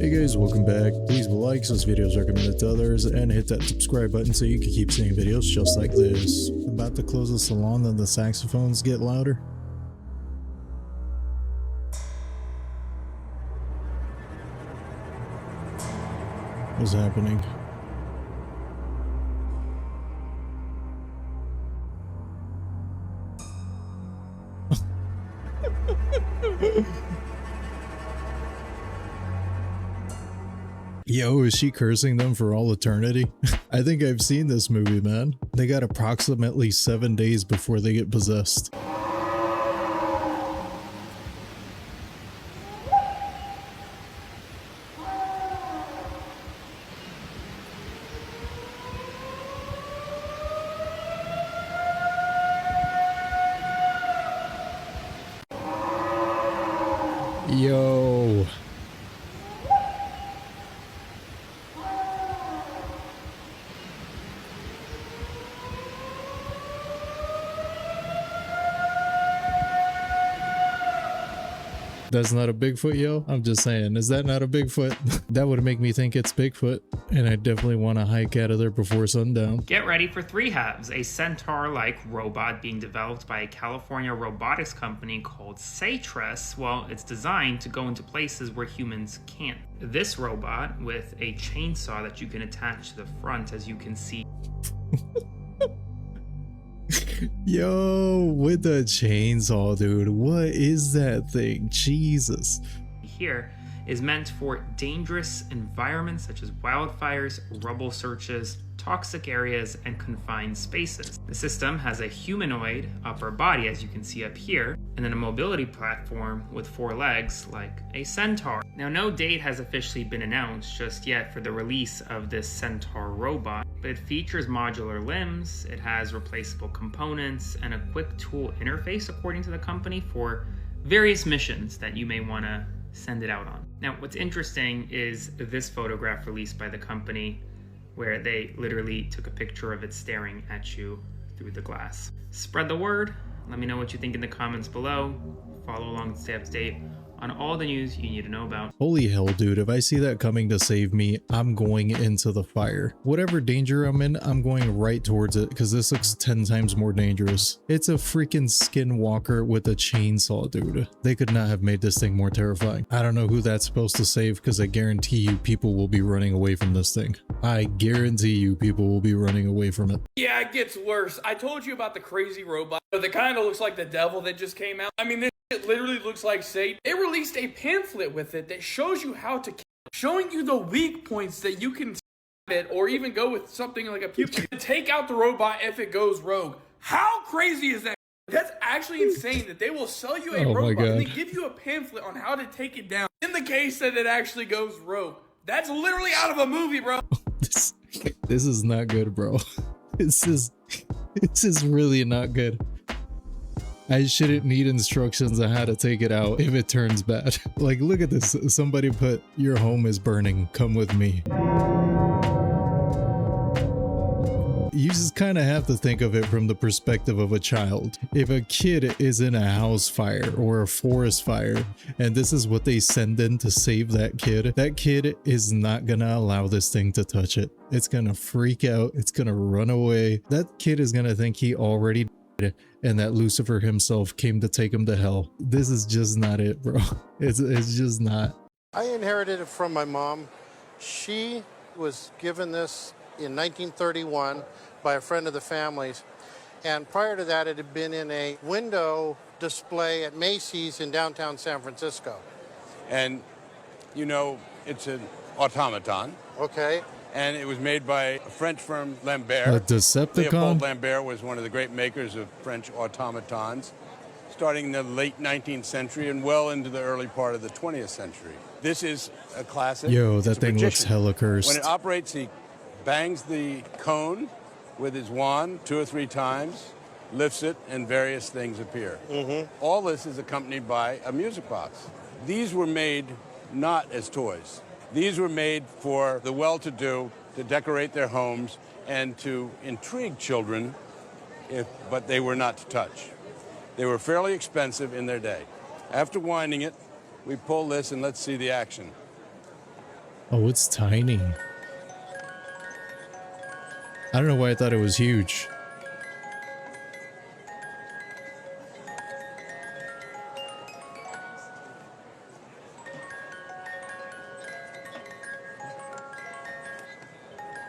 Hey guys, welcome back. Please like this video is recommended to others and hit that subscribe button so you can keep seeing videos just like this. About to close the salon and the saxophones get louder. What's happening? Yo, is she cursing them for all eternity? I think I've seen this movie, man. They got approximately 7 days before they get possessed. Yo. That's not a Bigfoot, yo? I'm just saying, is that not a Bigfoot? That would make me think it's Bigfoot, and I definitely want to hike out of there before sundown. Get ready for 3 Halves, a centaur-like robot being developed by a California robotics company called Satres. Well, it's designed to go into places where humans can't. This robot, with a chainsaw that you can attach to the front, as you can see. Yo, with the chainsaw, dude. What is that thing? Jesus. Here is meant for dangerous environments such as wildfires, rubble searches, toxic areas, and confined spaces. The system has a humanoid upper body, as you can see up here, and then a mobility platform with 4 legs like a centaur. Now, no date has officially been announced just yet for the release of this centaur robot, but it features modular limbs, it has replaceable components, and a quick tool interface according to the company for various missions that you may want to send it out on. Now, what's interesting is this photograph released by the company where they literally took a picture of it staring at you through the glass. Spread the word. Let me know what you think in the comments below. Follow along and stay up to date on all the news you need to know about. Holy hell, dude. If I see that coming to save me, I'm going into the fire. Whatever danger I'm in, I'm going right towards it because this looks 10 times more dangerous. It's a freaking skinwalker with a chainsaw, dude. They could not have made this thing more terrifying. I don't know who that's supposed to save because I guarantee you people will be running away from this thing. I guarantee you people will be running away from it. Yeah, it gets worse. I told you about the crazy robot that kind of looks like the devil that just came out. I mean, this shit literally looks like Satan. They released a pamphlet with it that shows you how to kill, showing you the weak points that you can it, or even go with something like a pupa to take out the robot if it goes rogue. How crazy is that? That's actually insane that they will sell you a robot and they give you a pamphlet on how to take it down in the case that it actually goes rogue. That's literally out of a movie, bro. This is not good, bro. This is really not good. I shouldn't need instructions on how to take it out if it turns bad. Like, look at this. Somebody put, "Your home is burning. Come with me." You just kind of have to think of it from the perspective of a child. If a kid is in a house fire or a forest fire, and this is what they send in to save that kid is not gonna allow this thing to touch it. It's gonna freak out. It's gonna run away. That kid is gonna think he already died and that Lucifer himself came to take him to hell. This is just not it, bro. It's just not. I inherited it from my mom. She was given this in 1931 by a friend of the family's, and prior to that it had been in a window display at Macy's in downtown San Francisco. And you know, it's an automaton. Okay. And it was made by a French firm, Lambert. A Decepticon? Leopold Lambert was one of the great makers of French automatons, starting in the late 19th century and well into the early part of the 20th century. This is a classic. Yo, that thing looks hella cursed. When it operates, he bangs the cone with his wand 2 or 3 times, lifts it, and various things appear. All this is accompanied by a music box. These were made not as toys. These were made for the well-to-do to decorate their homes and to intrigue children, but they were not to touch. They were fairly expensive in their day. After winding it, we pull this and let's see the action. Oh, it's tiny. I don't know why I thought it was huge.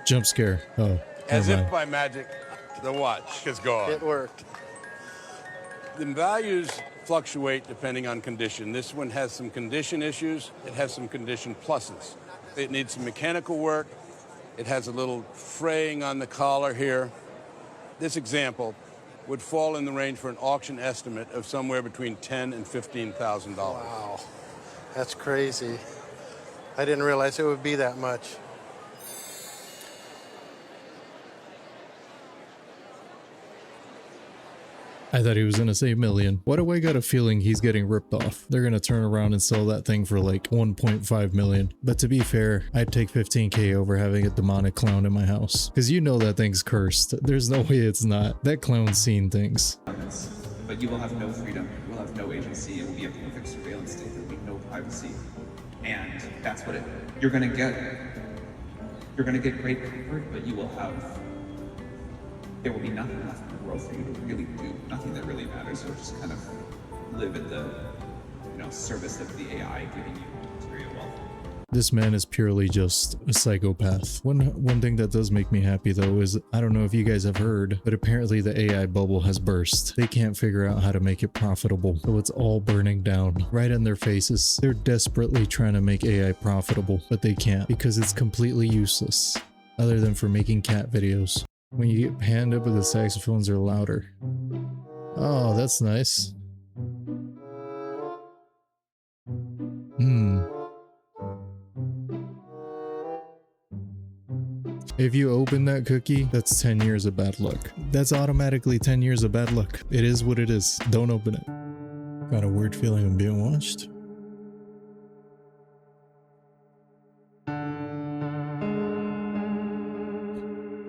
Jump scare. Oh, As never if mind. by magic, the watch is gone. It worked. The values fluctuate depending on condition. This one has some condition issues. It has some condition pluses. It needs some mechanical work. It has a little fraying on the collar here. This example would fall in the range for an auction estimate of somewhere between $10,000 and $15,000. Wow. That's crazy. I didn't realize it would be that much. I thought he was gonna say million. Why do I got a feeling he's getting ripped off? They're gonna turn around and sell that thing for like 1.5 million. But to be fair, I'd take 15K over having a demonic clown in my house. Cause you know that thing's cursed. There's no way it's not. That clown's seen things. But you will have no freedom, you will have no agency, it will be a perfect surveillance state, there will be no privacy. And that's what you're gonna get great comfort, but you will have, there will be nothing left in the world for you to really do, nothing that really matters. You'll just kind of live at the, service of the AI giving you material wealth. This man is purely just a psychopath. One thing that does make me happy though is, I don't know if you guys have heard, but apparently the AI bubble has burst. They can't figure out how to make it profitable, so it's all burning down right in their faces. They're desperately trying to make AI profitable, but they can't because it's completely useless, other than for making cat videos. When you get panned up, the saxophones are louder. Oh, that's nice. If you open that cookie, that's 10 years of bad luck. That's automatically 10 years of bad luck. It is what it is. Don't open it. Got a weird feeling of being watched.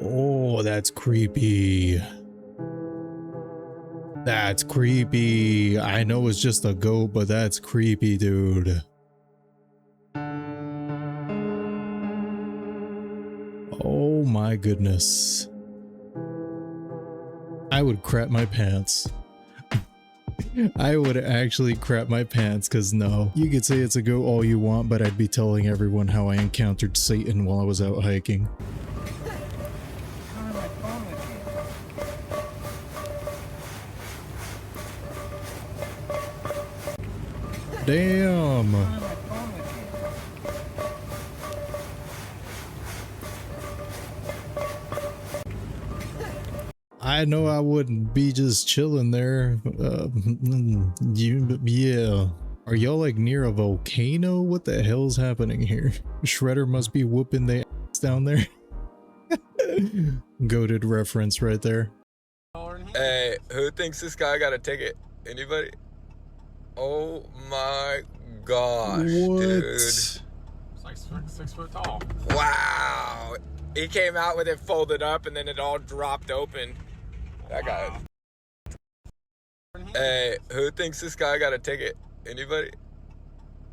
Oh, that's creepy. That's creepy. I know it's just a goat, but that's creepy, dude. Oh my goodness. I would crap my pants. I would actually crap my pants, cause no. You could say it's a goat all you want, but I'd be telling everyone how I encountered Satan while I was out hiking. Damn. I know I wouldn't be just chilling there. Yeah. Are y'all like near a volcano? What the hell's happening here? Shredder must be whooping the ass down there. Goated reference right there. Hey, who thinks this guy got a ticket? Anybody? Oh my gosh, What? dude. It's like 6 foot tall. Wow. He came out with it folded up and then it all dropped open. That guy. Hey, who thinks this guy got a ticket? Anybody?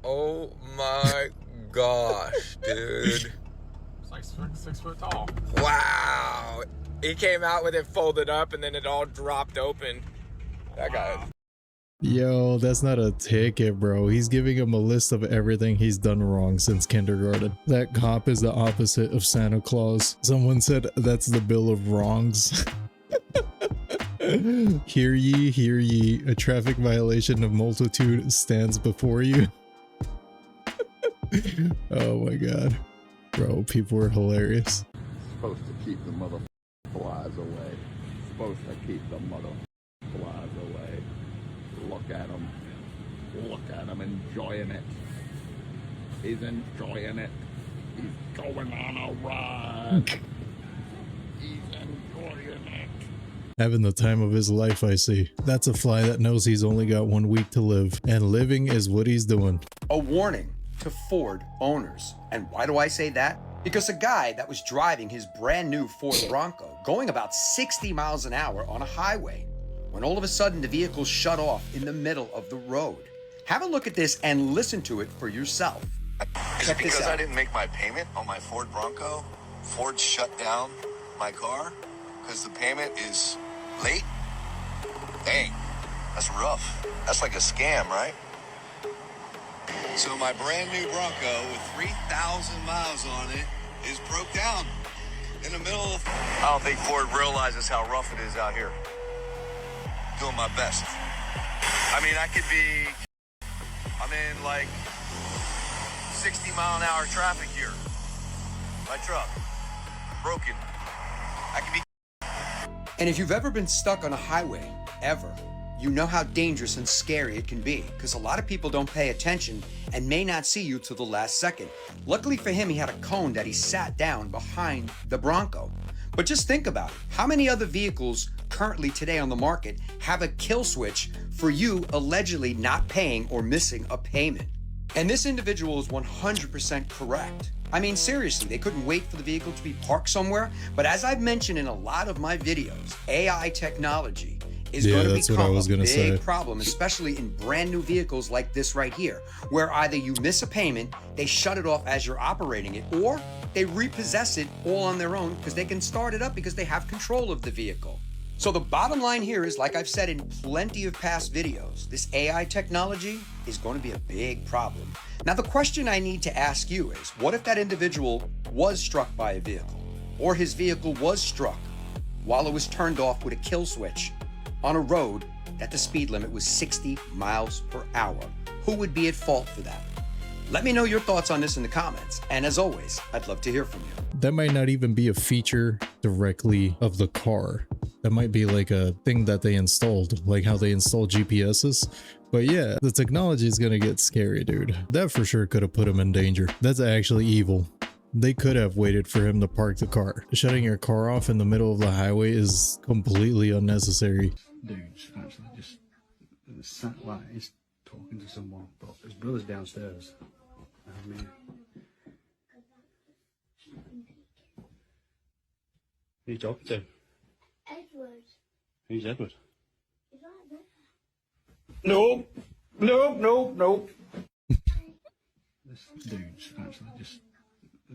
Oh my gosh, dude. It's like 6 foot tall. Wow. He came out with it folded up and then it all dropped open. That guy. Yo, that's not a ticket, bro. He's giving him a list of everything he's done wrong since kindergarten. That cop is the opposite of Santa Claus. Someone said that's the bill of wrongs. Hear ye, hear ye. A traffic violation of multitude stands before you. Oh my god. Bro, people are hilarious. Supposed to keep the mother flies away. Supposed to keep the mother flies away. Look at him. Look at him enjoying it. He's enjoying it. He's going on a ride. He's enjoying it. Having the time of his life, I see. That's a fly that knows he's only got 1 week to live, and living is what he's doing. A warning to Ford owners. And why do I say that? Because a guy that was driving his brand new Ford Bronco going about 60 miles an hour on a highway, when all of a sudden the vehicle shut off in the middle of the road. Have a look at this and listen to it for yourself. Check this because out. I didn't make my payment on my Ford Bronco, Ford shut down my car because the payment is late? Dang, that's rough. That's like a scam, right? So my brand new Bronco with 3,000 miles on it is broke down in the middle of... I don't think Ford realizes how rough it is out here. Doing my best. I mean, I'm in like 60-mile-an-hour traffic here. My truck, broken. I could be... And if you've ever been stuck on a highway, ever, you know how dangerous and scary it can be, because a lot of people don't pay attention and may not see you till the last second. Luckily for him, he had a cone that he sat down behind the Bronco. But just think about it. How many other vehicles currently today on the market have a kill switch for you allegedly not paying or missing a payment? And this individual is 100% correct. I mean, seriously, they couldn't wait for the vehicle to be parked somewhere. But as I've mentioned in a lot of my videos, AI technology is going to become a big problem, especially in brand new vehicles like this right here, where either you miss a payment, they shut it off as you're operating it, or they repossess it all on their own because they can start it up because they have control of the vehicle. So the bottom line here is, like I've said in plenty of past videos, this AI technology is going to be a big problem. Now, the question I need to ask you is, what if that individual was struck by a vehicle, or his vehicle was struck while it was turned off with a kill switch on a road that the speed limit was 60 miles per hour? Who would be at fault for that? Let me know your thoughts on this in the comments. And as always, I'd love to hear from you. That might not even be a feature directly of the car. That might be like a thing that they installed, like how they install GPSs. But yeah, the technology is gonna get scary, dude. That for sure could have put him in danger. That's actually evil. They could have waited for him to park the car. Shutting your car off in the middle of the highway is completely unnecessary. Dude's actually just sat like he's talking to someone, but his brother's downstairs. I mean, who you talking to? Edward. Who's Edward? Is that there? No, no, no, no. This dude's actually just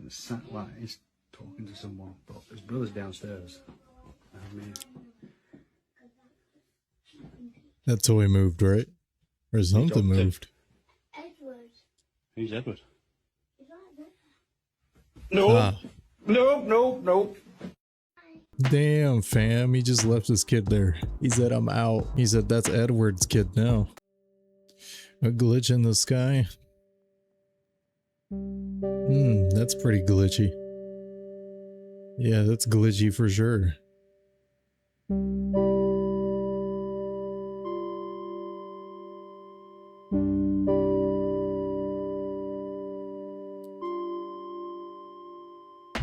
sat like he's talking to someone, but his brother's downstairs. I mean, That toy moved, right? Or something moved. Edward. who's Edward? Is that there? No, no, no, no. Damn, fam. He just left his kid there. He said, I'm out. He said, that's Edward's kid now. A glitch in the sky. That's pretty glitchy. Yeah, that's glitchy for sure.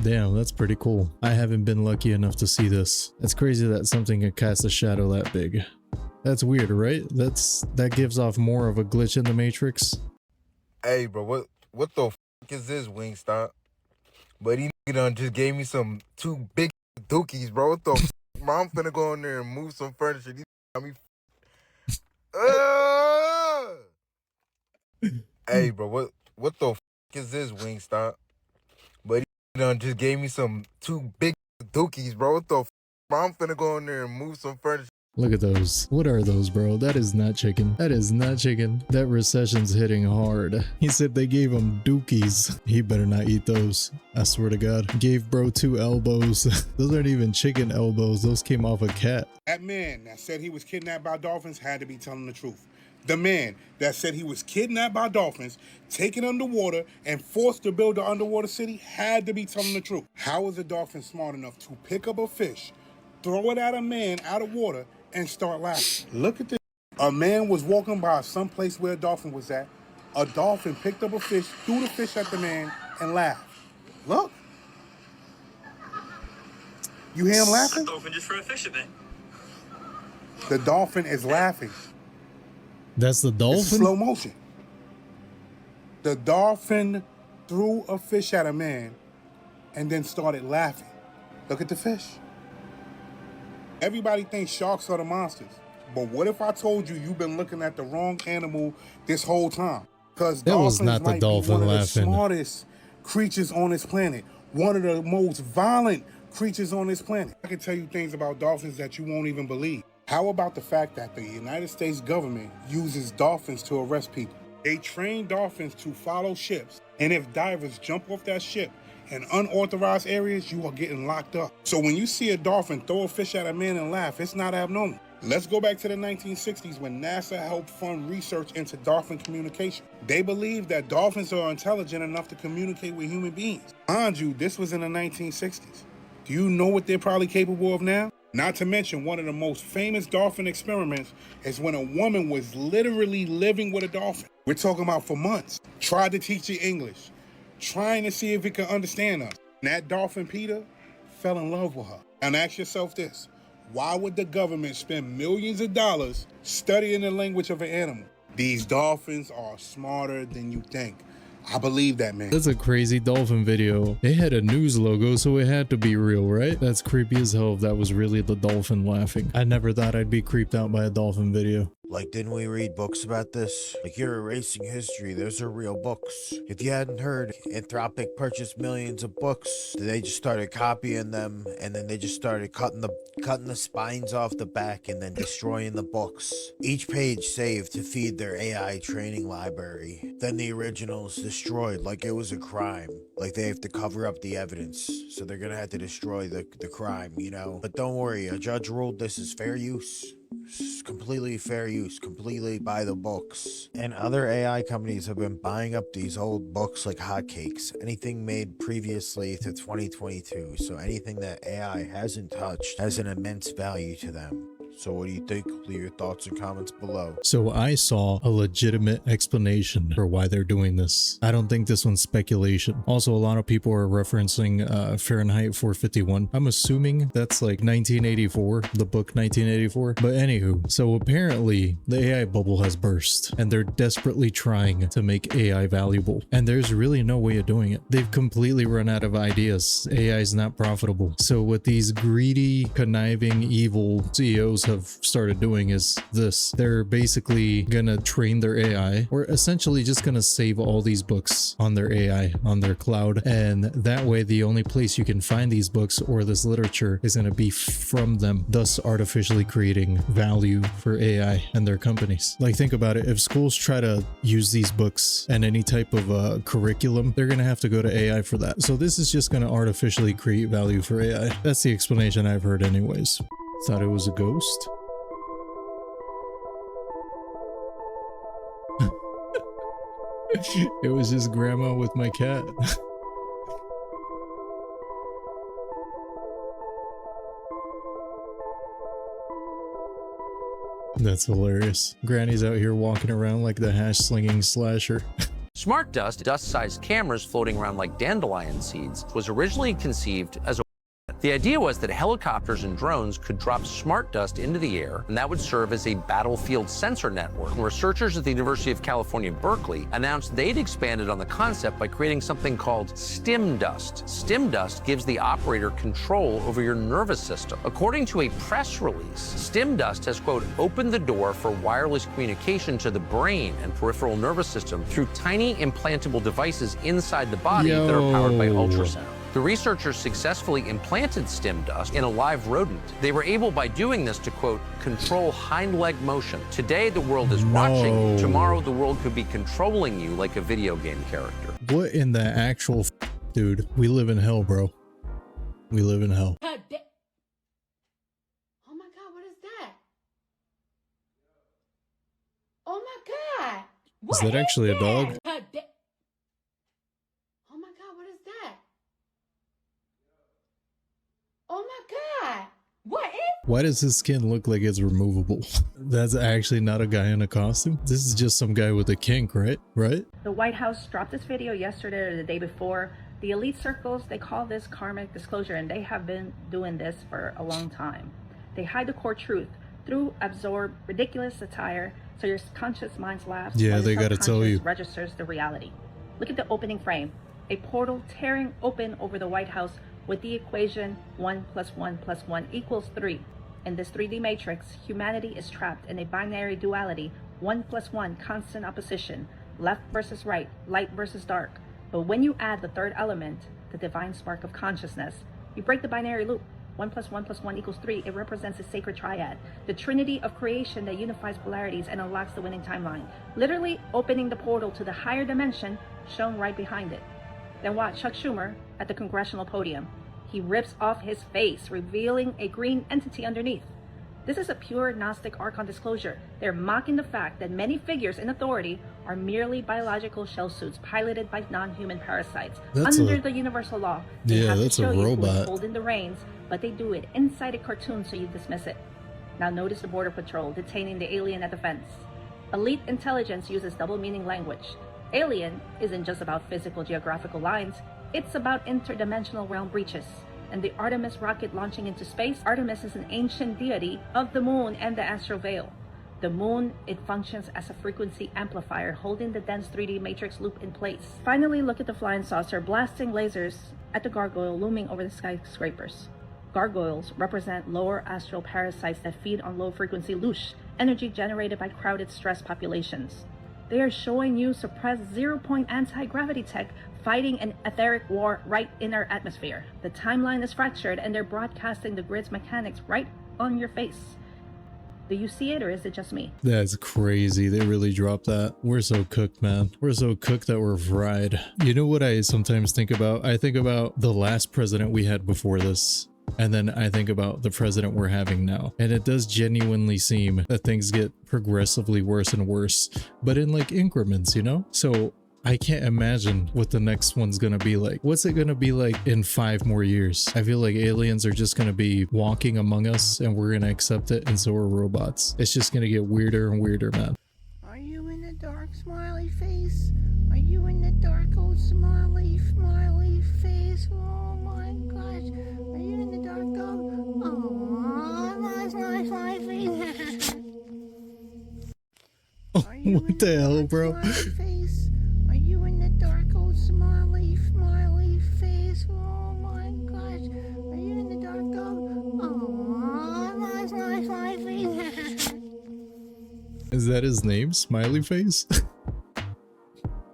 Damn, that's pretty cool. I haven't been lucky enough to see this. It's crazy that something can cast a shadow that big. That's weird, right? That gives off more of a glitch in the Matrix. Hey, bro, what the f is this, Wingstop? But he done just gave me some 2 big dookies, bro. What the f? Bro, I'm finna go in there and move some furniture. These got me. Hey, bro, what the f is this, Wingstop? But he done just gave me some 2 big dookies, bro. What the f? Bro, I'm finna go in there and move some furniture. Look at those. What are those, bro? That is not chicken. That is not chicken. That recession's hitting hard. He said they gave him dookies. He better not eat those. I swear to God. Gave bro 2 elbows. Those aren't even chicken elbows. Those came off a cat. That man that said he was kidnapped by dolphins had to be telling the truth. The man that said he was kidnapped by dolphins, taken underwater, and forced to build an underwater city had to be telling the truth. How is a dolphin smart enough to pick up a fish, throw it at a man out of water, and start laughing? Look at this. A man was walking by someplace where a dolphin was at. A dolphin picked up a fish, threw the fish at the man, and laughed. Look. You hear him laughing? The dolphin just threw a fish at me. The dolphin is laughing. That's the dolphin? It's slow motion. The dolphin threw a fish at a man and then started laughing. Look at the fish. Everybody thinks sharks are the monsters. But what if I told you you've been looking at the wrong animal this whole time? Because That was dolphins not the might be dolphin one of the laughing. smartest creatures on this planet. One of the most violent creatures on this planet. I can tell you things about dolphins that you won't even believe. How about the fact that the United States government uses dolphins to arrest people? They train dolphins to follow ships, and if divers jump off that ship in unauthorized areas, you are getting locked up. So when you see a dolphin throw a fish at a man and laugh, it's not abnormal. Let's go back to the 1960s when NASA helped fund research into dolphin communication. They believed that dolphins are intelligent enough to communicate with human beings. Mind you, this was in the 1960s. Do you know what they're probably capable of now? Not to mention, one of the most famous dolphin experiments is when a woman was literally living with a dolphin. We're talking about for months. Tried to teach it English, trying to see if it could understand us. And that dolphin, Peter, fell in love with her. And ask yourself this. Why would the government spend millions of dollars studying the language of an animal? These dolphins are smarter than you think. I believe that, man. That's a crazy dolphin video. It had a news logo, so it had to be real, right? That's creepy as hell if that was really the dolphin laughing. I never thought I'd be creeped out by a dolphin video. Like, didn't we read books about this? Like, you're erasing history. Those are real books. If you hadn't heard, Anthropic purchased millions of books. They just started copying them, and then they just started cutting the spines off the back and then destroying the books. Each page saved to feed their AI training library. Then the originals destroyed like it was a crime. Like, they have to cover up the evidence. So they're gonna have to destroy the crime, you know? But don't worry, a judge ruled this is fair use. Completely fair use, completely by the books. And other AI companies have been buying up these old books like hotcakes. Anything made previously to 2022. So anything that AI hasn't touched has an immense value to them. So what do you think? Leave your thoughts and comments below. So I saw a legitimate explanation for why they're doing this. I don't think this one's speculation. Also, a lot of people are referencing Fahrenheit 451. I'm assuming that's like 1984, the book 1984. But anywho, so apparently the AI bubble has burst and they're desperately trying to make AI valuable. And there's really no way of doing it. They've completely run out of ideas. AI is not profitable. So what these greedy, conniving, evil CEOs have started doing is this. They're basically gonna train their AI, or essentially just gonna save all these books on their AI, on their cloud, and that way the only place you can find these books or this literature is gonna be from them, thus artificially creating value for AI and their companies. Like, think about it. If schools try to use these books and any type of curriculum, they're gonna have to go to AI for that. So this is just gonna artificially create value for AI. That's the explanation I've heard anyways. Thought it was a ghost? It was just grandma with my cat. That's hilarious. Granny's out here walking around like the hash slinging slasher. Smart dust, dust-sized cameras floating around like dandelion seeds, was originally conceived as a The idea was that helicopters and drones could drop smart dust into the air, and that would serve as a battlefield sensor network. Researchers at the University of California, Berkeley announced they'd expanded on the concept by creating something called stim dust. Stim dust gives the operator control over your nervous system. According to a press release, stim dust has, quote, opened the door for wireless communication to the brain and peripheral nervous system through tiny implantable devices inside the body that are powered by ultrasound. The researchers successfully implanted stim dust in a live rodent. They were able, by doing this, to, quote, control hind leg motion. Today, the world is watching you. Tomorrow, the world could be controlling you like a video game character. What in the actual dude? We live in hell, bro. We live in hell. Oh my God, what is that? Oh my God. Is that actually a dog? Oh my God, what is that? Oh my God. What is? Why does his skin look like it's removable? That's actually not a guy in a costume. This is just some guy with a kink, right? Right? The White House dropped this video yesterday or the day before. The elite circles, they call this karmic disclosure, and they have been doing this for a long time. They hide the core truth through absorb ridiculous satire, so your conscious mind laughs. Yeah, while they your gotta tell subconscious you. registers the reality. Look at the opening frame. A portal tearing open over the White House with the equation 1 + 1 + 1 = 3. In this 3D matrix, humanity is trapped in a binary duality, 1 + 1 constant opposition. left versus right, light versus dark. But when you add the third element, the divine spark of consciousness, you break the binary loop. 1 + 1 + 1 = 3. It represents a sacred triad, the trinity of creation that unifies polarities and unlocks the winning timeline, literally opening the portal to the higher dimension shown right behind it. Then watch Chuck Schumer at the congressional podium. He rips off his face, revealing a green entity underneath. This is a pure Gnostic Archon disclosure. They're mocking the fact that many figures in authority are merely biological shell suits piloted by non-human parasites. Under the universal law, they have to show you who is holding the reins, but they do it inside a cartoon so you dismiss it. Now notice the Border Patrol detaining the alien at the fence. Elite intelligence uses double-meaning language. Alien isn't just about physical geographical lines, it's about interdimensional realm breaches. And the Artemis rocket launching into space, Artemis is an ancient deity of the moon and the astral veil. The moon, it functions as a frequency amplifier, holding the dense 3D matrix loop in place. Finally, look at the flying saucer blasting lasers at the gargoyle looming over the skyscrapers. Gargoyles represent lower astral parasites that feed on low-frequency loosh, energy generated by crowded stress populations. They are showing you suppressed zero-point anti-gravity tech fighting an etheric war right in our atmosphere. The timeline is fractured and they're broadcasting the grid's mechanics right on your face. Do you see it, or is it just me? That's crazy. They really dropped that. We're so cooked, man. We're so cooked that we're fried. You know what I sometimes think about? I think about the last president we had before this. And then I think about the president we're having now. And it does genuinely seem that things get progressively worse and worse, but in like increments, you know? So I can't imagine what the next one's gonna be like. What's it gonna be like in 5 more years? I feel like aliens are just gonna be walking among us and we're gonna accept it, and so are robots. It's just gonna get weirder and weirder, man. Are you in the dark, smiley face? Are you in the dark, old smiley face? Oh my gosh. Are you in the dark, oh, nice smiley face. What the hell, bro? Face? Are you in the dark, old smiley face? Oh my gosh. Are you in the dark, oh, nice smiley face. Is that his name? Smiley Face?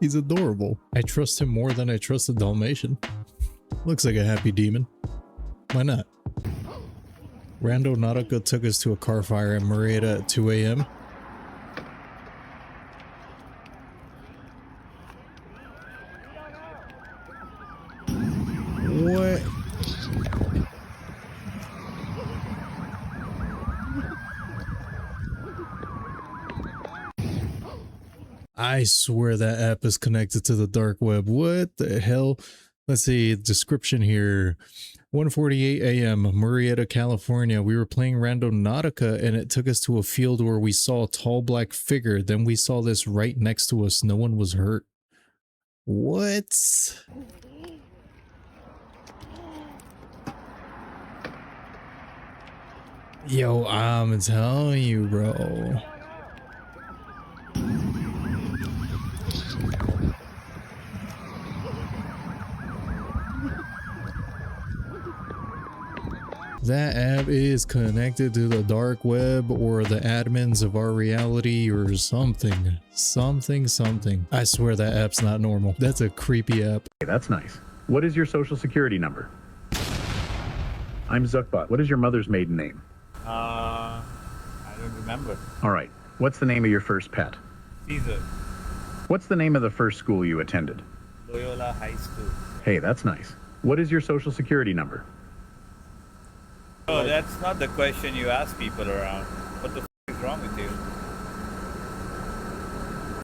He's adorable. I trust him more than I trust a Dalmatian. Looks like a happy demon. Why not? Randonautica took us to a car fire in Marietta at 2 a.m. What? I swear that app is connected to the dark web. What the hell? Let's see, description here. 1:48 a.m. Marietta, California. We were playing Randonautica and it took us to a field where we saw a tall black figure. Then we saw this right next to us. No one was hurt. What? Yo, I'm telling you, bro. That app is connected to the dark web or the admins of our reality or something. Something. I swear that app's not normal. That's a creepy app. Hey, that's nice. What is your social security number? I'm Zuckbot. What is your mother's maiden name? I don't remember. All right. What's the name of your first pet? Caesar. What's the name of the first school you attended? Loyola High School. Hey, that's nice. What is your social security number? Oh, that's not the question you ask people around. What the is wrong with you?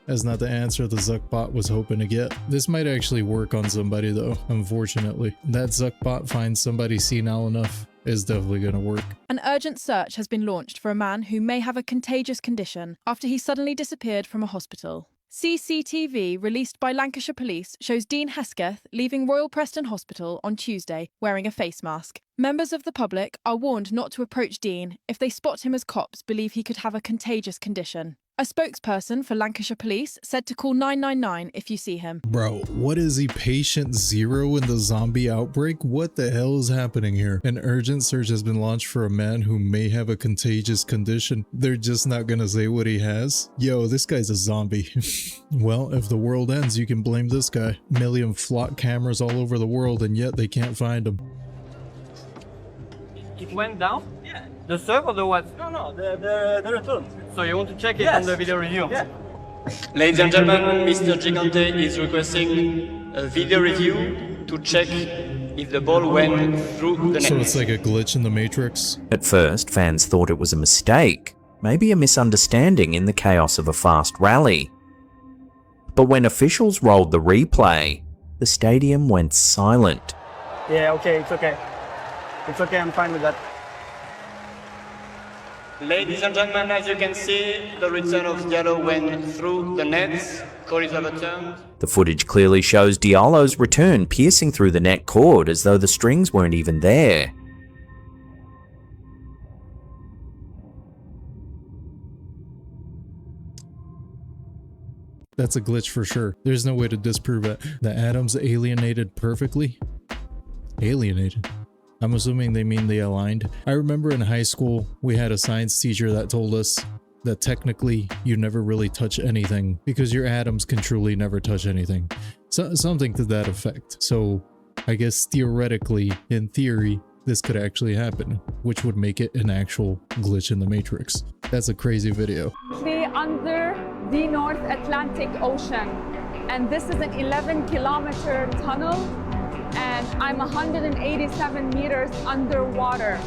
That's not the answer the Zuckbot was hoping to get. This might actually work on somebody though, unfortunately. That Zuckbot finds somebody senile enough is definitely gonna work. An urgent search has been launched for a man who may have a contagious condition after he suddenly disappeared from a hospital. CCTV released by Lancashire Police shows Dean Hesketh leaving Royal Preston Hospital on Tuesday wearing a face mask. Members of the public are warned not to approach Dean if they spot him, as cops believe he could have a contagious condition. A spokesperson for Lancashire Police said to call 999 if you see him. Bro, what is he, patient zero in the zombie outbreak? What the hell is happening here? An urgent search has been launched for a man who may have a contagious condition. They're just not gonna say what he has? Yo, this guy's a zombie. Well, if the world ends, you can blame this guy. Million flock cameras all over the world, and yet they can't find him. It went down? Yeah. The server or the what? No, the return. So you want to check it on the video review? Yeah. Ladies and gentlemen, Mr. Gigante is requesting a video review to check if the ball went through the net. So it's like a glitch in the Matrix? At first, fans thought it was a mistake, maybe a misunderstanding in the chaos of a fast rally. But when officials rolled the replay, the stadium went silent. Yeah, okay, it's okay. It's okay, I'm fine with that. Ladies and gentlemen, as you can see, the return of Diallo went through the nets. Cord is overturned. The footage clearly shows Diallo's return piercing through the net cord as though the strings weren't even there. That's a glitch for sure. There's no way to disprove it. The atoms alienated perfectly? Alienated? I'm assuming they mean they aligned. I remember in high school, we had a science teacher that told us that technically you never really touch anything because your atoms can truly never touch anything. So, something to that effect. So I guess theoretically, in theory, this could actually happen, which would make it an actual glitch in the Matrix. That's a crazy video. Under the North Atlantic Ocean, and this is an 11-kilometer tunnel, and I'm 187 meters underwater.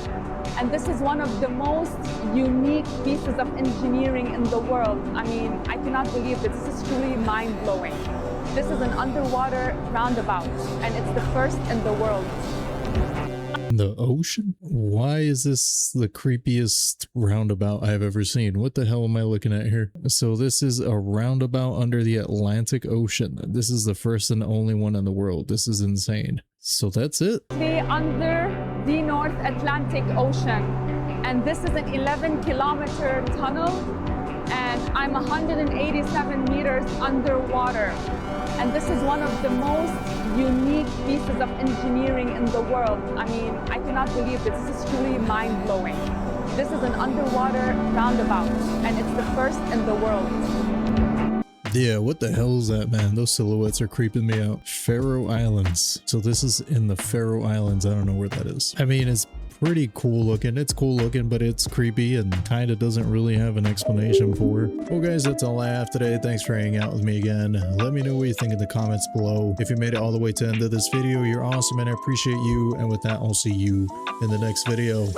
And this is one of the most unique pieces of engineering in the world. I mean, I cannot believe this. This is truly mind-blowing. This is an underwater roundabout, and it's the first in the world. The ocean? Why is this the creepiest roundabout I've ever seen? What the hell am I looking at here? So this is a roundabout under the Atlantic Ocean. This is the first and only one in the world. This is insane. So that's it. Under the North Atlantic Ocean, and this is an 11-kilometer tunnel, and I'm 187 meters underwater. And this is one of the most unique pieces of engineering in the world. I mean, I cannot believe this. This is truly mind-blowing. This is an underwater roundabout, and it's the first in the world. Yeah, what the hell is that, man? Those silhouettes are creeping me out. Faroe Islands. So this is in the Faroe Islands. I don't know where that is. I mean, it's pretty cool looking. It's cool looking, but it's creepy and kind of doesn't really have an explanation for it. Well guys, that's all I have today. Thanks for hanging out with me again. Let me know what you think in the comments below. If you made it all the way to the end of this video, you're awesome and I appreciate you. And with that, I'll see you in the next video.